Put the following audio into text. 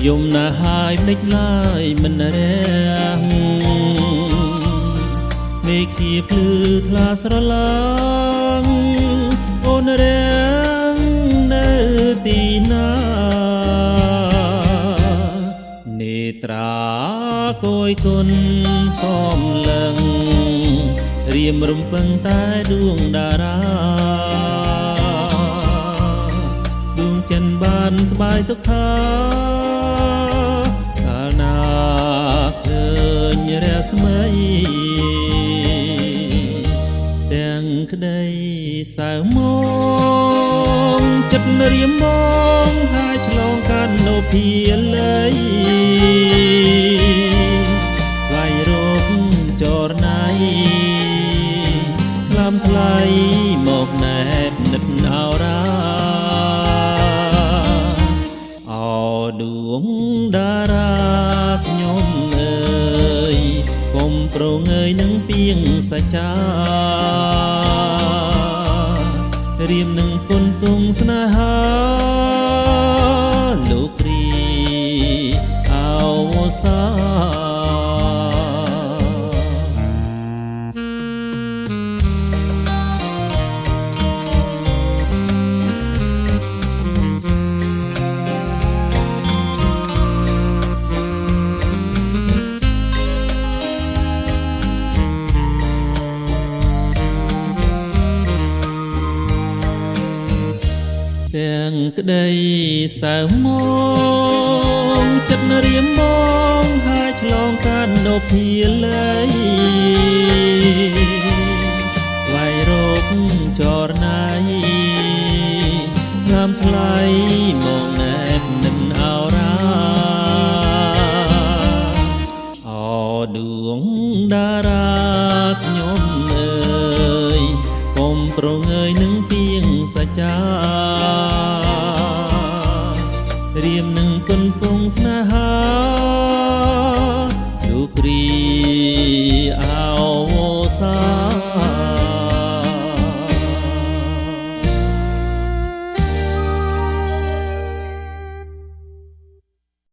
យំណាស់ហើយភ្លេចឡើយមិនរះមេឃាភ្លឺថ្លាស្រឡាងអូនរាំងនៅទីណានេត្រាគយគុណសំឡឹងរៀមរំពឹងតែដួងតារាដួងចិនបានស្បាយទុកថាកាលណាឃើញរស្មីទាំងក្តីសៅមកចិត្តរៀមមកហើយឆ្លងកាត់នៅភាលីស្វែងរកចរណៃថ្លាថ្លៃមកណែបនិតអោរាអោដួងតារាខ្ញុំអើយកុំប្រងើយនឹងពីងសច្ចារៀមនឹងគុណគង់ស្នេហាលោកព្រីអោសាទាំងក្តីសៅមកចិត្តរៀមមកហើយឆ្លងកាត់នៅភាលីស្វែងរកចរណៃថ្លាថ្លៃមកណែបនិតអោរាអោដួងតារាខ្ញុំអើយកុំប្រងើយនឹងពីងសច្ចារៀមនឹងគុណគង់ស្នេហាលោកព្រីអោសា